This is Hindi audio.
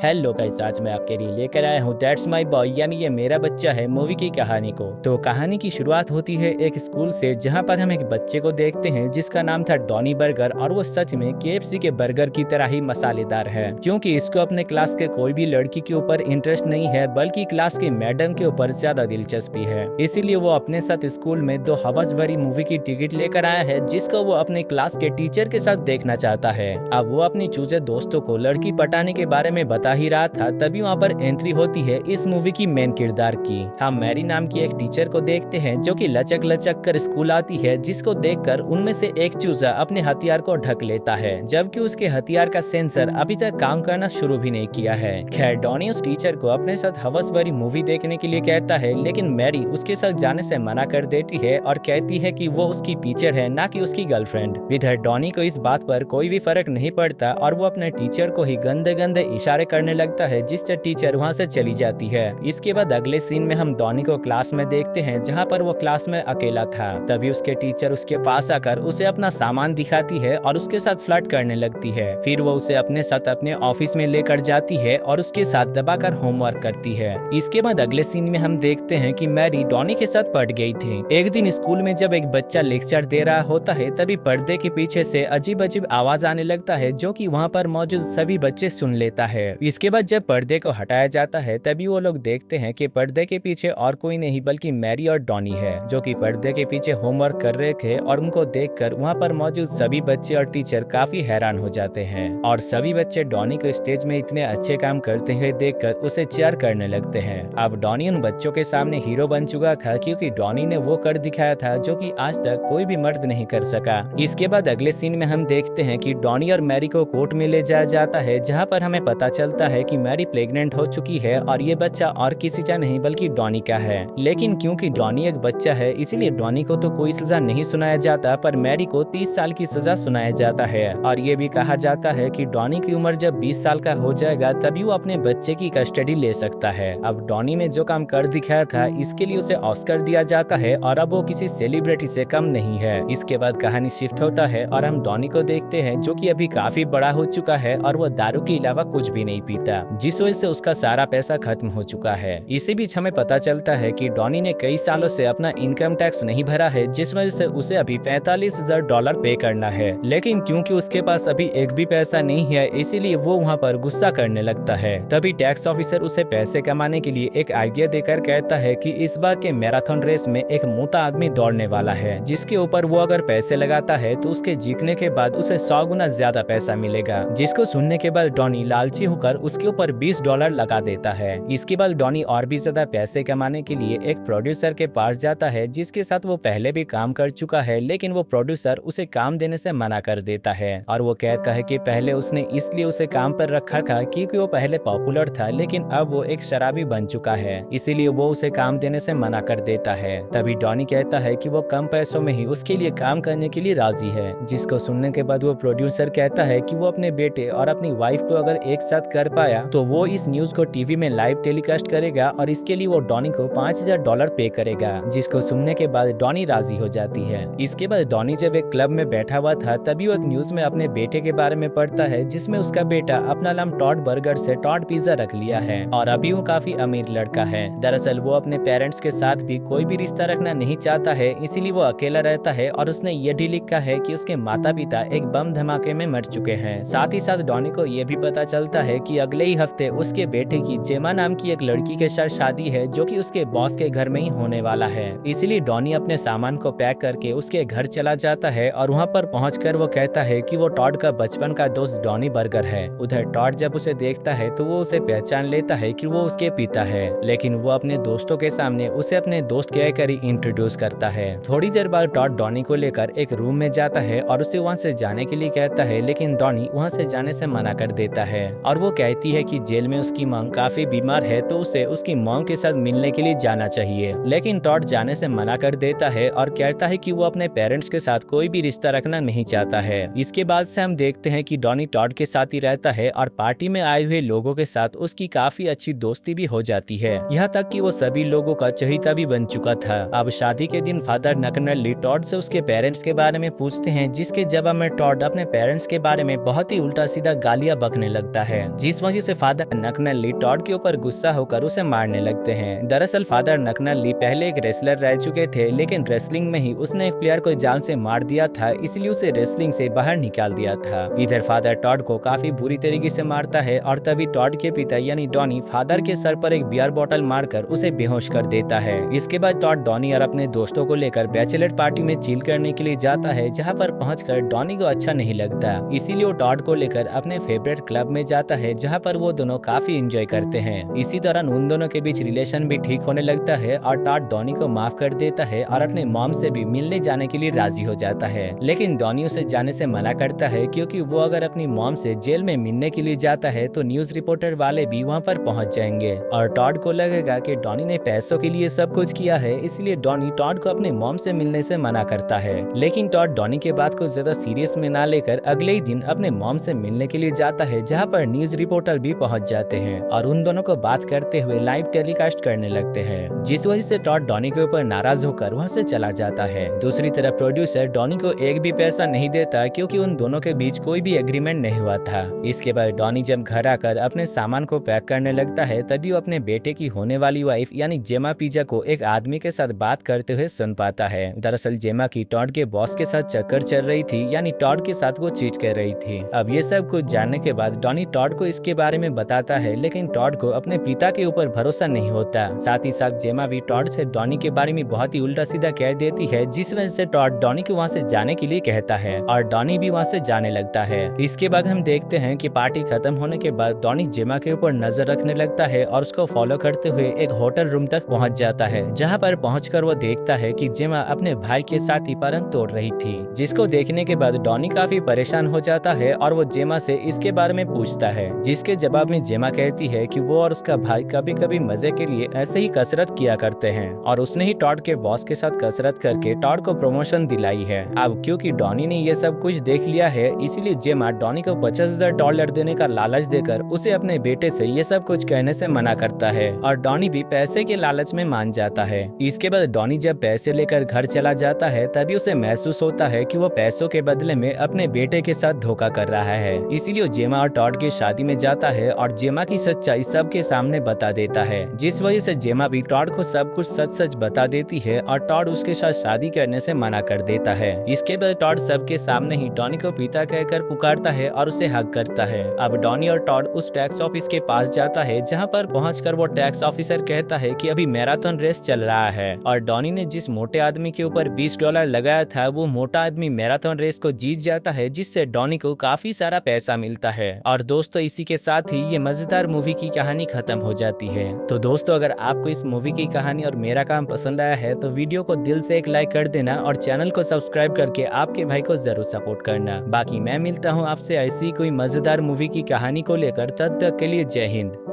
हेलो गाइस, आज मैं आपके लिए लेकर आया हूँ दैट्स माय बॉय यानी ये मेरा बच्चा है मूवी की कहानी को। तो कहानी की शुरुआत होती है एक स्कूल से, जहाँ पर हम एक बच्चे को देखते हैं जिसका नाम था डॉनी बर्गर, और वो सच में KFC के बर्गर की तरह ही मसालेदार है, क्योंकि इसको अपने क्लास के कोई भी लड़की के ऊपर इंटरेस्ट नहीं है, बल्कि क्लास की मैडम के ऊपर ज्यादा दिलचस्पी है। इसीलिए वो अपने साथ स्कूल में 2 हवस भरी मूवी की टिकट लेकर आया है, जिसको वो अपने क्लास के टीचर के साथ देखना चाहता है। अब वो अपनी चूजे दोस्तों को लड़की पटाने के बारे में बता ही रहा था, तभी वहाँ पर एंट्री होती है इस मूवी की मेन किरदार की। हम मैरी नाम की एक टीचर को देखते हैं जो कि लचक लचक कर स्कूल आती है, जिसको देखकर उनमें से एक चूजा अपने हथियार को ढक लेता है, जबकि उसके हथियार का सेंसर अभी तक काम करना शुरू भी नहीं किया है। खैर, डॉनी उस टीचर को अपने साथ हवस भरी मूवी देखने के लिए कहता है, लेकिन मैरी उसके साथ जाने से मना कर देती है और कहती है कि वो उसकी टीचर है, ना कि उसकी गर्लफ्रेंड। इधर डॉनी को इस बात पर कोई भी फर्क नहीं पड़ता और वो अपने टीचर को ही गंदे गंदे इशारे करने लगता है, जिससे टीचर वहाँ से चली जाती है। इसके बाद अगले सीन में हम डॉनी को क्लास में देखते हैं, जहाँ पर वो क्लास में अकेला था। तभी उसके टीचर उसके पास आकर उसे अपना सामान दिखाती है और उसके साथ फ्लर्ट करने लगती है। फिर वो उसे अपने साथ अपने ऑफिस में लेकर जाती है और उसके साथ दबाकर होमवर्क करती है। इसके बाद अगले सीन में हम देखते हैं कि मैरी डॉनी के साथ पढ़ गई थी। एक दिन स्कूल में जब एक बच्चा लेक्चर दे रहा होता है, तभी पर्दे के पीछे से अजीब अजीब आवाज आने लगता है, जो कि वहाँ पर मौजूद सभी बच्चे सुन लेता है। इसके बाद जब पर्दे को हटाया जाता है, तभी वो लोग देखते हैं कि पर्दे के पीछे और कोई नहीं बल्कि मैरी और डॉनी है, जो कि पर्दे के पीछे होमवर्क कर रहे थे। और उनको देखकर वहाँ पर मौजूद सभी बच्चे और टीचर काफी हैरान हो जाते हैं, और सभी बच्चे डॉनी को स्टेज में इतने अच्छे काम करते हुए देखकर उसे चेयर करने लगते हैं। अब डॉनी उन बच्चों के सामने हीरो बन चुका था, क्योंकि डॉनी ने वो कर दिखाया था जो कि आज तक कोई भी मर्द नहीं कर सका। इसके बाद अगले सीन में हम देखते हैं कि डॉनी और मैरी को कोर्ट में ले जाया जाता है, जहाँ पर हमें पता चलता है कि मैरी प्रेग्नेंट हो चुकी है और ये बच्चा और किसी का नहीं बल्कि डॉनी का है। लेकिन क्योंकि डॉनी एक बच्चा है, इसीलिए डॉनी को तो कोई सजा नहीं सुनाया जाता, पर मैरी को 30 साल की सजा सुनाया जाता है। और ये भी कहा जाता है कि डॉनी की उम्र जब 20 साल का हो जाएगा, तभी वो अपने बच्चे की कस्टडी ले सकता है। अब डॉनी ने जो काम कर दिखाया था, इसके लिए उसे ऑस्कर दिया जाता है, और अब वो किसी सेलिब्रिटी से कम नहीं है। इसके बाद कहानी शिफ्ट होता है और हम डॉनी को देखते हैं, जो कि अभी काफी बड़ा हो चुका है और वो दारू के अलावा कुछ भी नहीं पीता, जिस वजह से उसका सारा पैसा खत्म हो चुका है। इसी बीच हमें पता चलता है कि डॉनी ने कई सालों से अपना इनकम टैक्स नहीं भरा है, जिस वजह से उसे अभी $45,000 पे करना है। लेकिन क्योंकि उसके पास अभी एक भी पैसा नहीं है, इसीलिए वो वहाँ पर गुस्सा करने लगता है। तभी टैक्स ऑफिसर उसे पैसे कमाने के लिए एक आइडिया देकर कहता है कि इस बार के मैराथन रेस में एक मोटा आदमी दौड़ने वाला है, जिसके ऊपर वो अगर पैसे लगाता है तो उसके जीतने के बाद उसे 100 गुना ज्यादा पैसा मिलेगा। जिसको सुनने के बाद डॉनी लालची होकर उसके ऊपर $20 लगा देता है। इसके बाद डॉनी और भी ज्यादा पैसे कमाने के लिए एक प्रोड्यूसर के पास जाता है, जिसके साथ वो पहले भी काम कर चुका है, लेकिन वो प्रोड्यूसर उसे काम देने से मना कर देता है। और वो कहता है कि पहले उसने इसलिए उसे काम पर रखा था क्योंकि वो पहले पॉपुलर था, लेकिन अब वो एक शराबी बन चुका है, इसीलिए वो उसे काम देने से मना कर देता है। तभी डॉनी कहता है कि वो कम पैसों में ही उसके लिए काम करने के लिए राजी है। जिसको सुनने के बाद वो प्रोड्यूसर कहता है कि वो अपने बेटे और अपनी वाइफ को अगर एक साथ कर पाया तो वो इस न्यूज को टीवी में लाइव टेलीकास्ट करेगा, और इसके लिए वो डॉनी को $5,000 पे करेगा। जिसको सुनने के बाद डॉनी राजी हो जाती है। इसके बाद डॉनी जब एक क्लब में बैठा हुआ था, तभी वो एक न्यूज में अपने बेटे के बारे में पढ़ता है, जिसमें उसका बेटा अपना नाम टॉड बर्गर से टॉड पिज्जा रख लिया है, और अभी वो काफी अमीर लड़का है। दरअसल वो अपने पेरेंट्स के साथ भी कोई भी रिश्ता रखना नहीं चाहता है, इसीलिए वो अकेला रहता है, और उसने ये भी लिखा है कि उसके माता पिता एक बम धमाके में मर चुके हैं। साथ ही साथ डॉनी को ये भी पता चलता है कि अगले ही हफ्ते उसके बेटे की जेमा नाम की एक लड़की के साथ शादी है, जो कि उसके बॉस के घर में ही होने वाला है। इसलिए डॉनी अपने सामान को पैक करके उसके घर चला जाता है, और वहाँ पर पहुंचकर वो कहता है कि वो टॉड का बचपन का दोस्त डॉनी बर्गर है। उधर टॉड जब उसे देखता है तो वो उसे पहचान लेता है कि वो उसके पिता है, लेकिन वो अपने दोस्तों के सामने उसे अपने दोस्त कहकर ही इंट्रोड्यूस करता है। थोड़ी देर बाद टॉड डॉनी को लेकर एक रूम में जाता है और उसे वहाँ से जाने के लिए कहता है, लेकिन डॉनी वहाँ से जाने से मना कर देता है, और वो कहती है कि जेल में उसकी माँ काफी बीमार है, तो उसे उसकी माँ के साथ मिलने के लिए जाना चाहिए। लेकिन टॉड जाने से मना कर देता है और कहता है कि वो अपने पेरेंट्स के साथ कोई भी रिश्ता रखना नहीं चाहता है। इसके बाद से हम देखते हैं कि डॉनी टॉड के साथ ही रहता है, और पार्टी में आए हुए लोगों के साथ उसकी काफी अच्छी दोस्ती भी हो जाती है, यहाँ तक कि वो सभी लोगों का चहेता भी बन चुका था। अब शादी के दिन फादर नकनली टॉड से उसके पेरेंट्स के बारे में पूछते हैं, जिसके जवाब में टॉड अपने पेरेंट्स के बारे में बहुत ही उल्टा सीधा गालियां बकने लगता है, जिस वजह से फादर नकनली टॉड के ऊपर गुस्सा होकर उसे मारने लगते हैं। दरअसल फादर नकनली पहले एक रेसलर रह चुके थे, लेकिन रेसलिंग में ही उसने एक प्लेयर को जान से मार दिया था, इसलिए उसे रेसलिंग से बाहर निकाल दिया था। इधर फादर टॉड को काफी बुरी तरीके से मारता है और तभी टॉड के पिता यानी डॉनी फादर के सर पर एक बियर बोतल मारकर उसे बेहोश कर देता है। इसके बाद टॉड डॉनी और अपने दोस्तों को लेकर बैचलर पार्टी में चिल करने के लिए जाता है, जहाँ पर पहुंचकर डॉनी को अच्छा नहीं लगता, इसीलिए वो टॉड को लेकर अपने फेवरेट क्लब में जाता है, जहाँ पर वो दोनों काफी एंजॉय करते हैं। इसी दौरान उन दोनों के बीच रिलेशन भी ठीक होने लगता है और टॉड डॉनी को माफ कर देता है और अपने मॉम से भी मिलने जाने के लिए राजी हो जाता है। लेकिन डॉनी उसे जाने से मना करता है, क्योंकि वो अगर अपनी मॉम से जेल में मिलने के लिए जाता है तो न्यूज रिपोर्टर वाले भी वहाँ पर पहुँच जाएंगे और टॉड को लगेगा कि डॉनी ने पैसों के लिए सब कुछ किया है, इसलिए डॉनी टॉड को अपने मॉम से मिलने से मना करता है। लेकिन टॉड डॉनी के बात को ज्यादा सीरियस में ना लेकर अगले ही दिन अपने मॉम से मिलने के लिए जाता है, जहाँ पर न्यूज रिपोर्टर भी पहुँच जाते हैं और उन दोनों को बात करते हुए लाइव टेलीकास्ट करने लगते हैं, जिस वजह से टॉड डॉनी के ऊपर नाराज होकर वहाँ से चला जाता है। दूसरी तरफ प्रोड्यूसर डॉनी को एक भी पैसा नहीं देता, क्योंकि उन दोनों के बीच कोई भी एग्रीमेंट नहीं हुआ था। इसके बाद डॉनी जब घर आकर अपने सामान को पैक करने लगता है, तभी वो अपने बेटे की होने वाली वाइफ यानी जेमा पिज़्ज़ा को एक आदमी के साथ बात करते हुए सुन पाता है। दरअसल जेमा की टॉड के बॉस के साथ चक्कर चल रही थी, यानी टॉड के साथ वो चीट कर रही थी। अब ये सब कुछ जानने के बाद डॉनी टॉड को इसके बारे में बताता है, लेकिन टॉड को अपने पिता के ऊपर भरोसा नहीं होता। साथ ही साथ जेमा भी टॉड से डॉनी के बारे में बहुत ही उल्टा सीधा कह देती है, जिस वजह से टॉड डॉनी को वहाँ से जाने के लिए कहता है और डॉनी भी वहाँ से जाने लगता है। इसके बाद हम देखते हैं कि पार्टी खत्म होने के बाद डॉनी जेमा के ऊपर नजर रखने लगता है और उसको फॉलो करते हुए एक होटल रूम तक पहुँच जाता है, जहाँ पर पहुंचकर वो देखता है कि जेमा अपने भाई के साथ ही पलंग तोड़ रही थी, जिसको देखने के बाद डॉनी काफी परेशान हो जाता है और वो जेमा से इसके बारे में पूछता है, जिसके जवाब में जेमा कहती है कि वो और उसका भाई कभी कभी मजे के लिए ऐसे ही कसरत किया करते हैं और उसने ही टॉड के बॉस के साथ कसरत करके टॉड को प्रमोशन दिलाई है। अब क्योंकि डॉनी ने ये सब कुछ देख लिया है, इसीलिए जेमा डॉनी को $50,000 देने का लालच देकर उसे अपने बेटे से ये सब कुछ कहने से मना करता है और डॉनी भी पैसे के लालच में मान जाता है। इसके बाद डॉनी जब पैसे लेकर घर चला जाता है, तभी उसे महसूस होता है कि वो पैसों के बदले में अपने बेटे के साथ धोखा कर रहा है, इसीलिए जेमा और टॉड की शादी में जाता है और जेमा की सच्चाई सबके सामने बता देता है, जिस वजह से जेमा भी टॉड को सब कुछ सच सच बता देती है और टॉड उसके साथ शादी करने से मना कर देता है। इसके बाद टॉड सबके सामने ही डॉनी को पिता कहकर पुकारता है और उसे हक करता है। अब डॉनी और टॉड उस टैक्स ऑफिस के पास जाता है, जहाँ पर पहुंचकर वो टैक्स ऑफिसर कहता है कि अभी मैराथन रेस चल रहा है और डॉनी ने जिस मोटे आदमी के ऊपर $20 लगाया था, वो मोटा आदमी मैराथन रेस को जीत जाता है, जिससे डॉनी को काफी सारा पैसा मिलता है। और दोस्तों, इसी के साथ ही ये मजेदार मूवी की कहानी खत्म हो जाती है। तो दोस्तों, अगर आपको इस मूवी की कहानी और मेरा काम पसंद आया है तो वीडियो को दिल से एक लाइक कर देना और चैनल को सब्सक्राइब करके आपके भाई को जरूर सपोर्ट करना। बाकी मैं मिलता हूँ आपसे ऐसी कोई मजेदार मूवी की कहानी को लेकर, तब तक के लिए जय हिंद।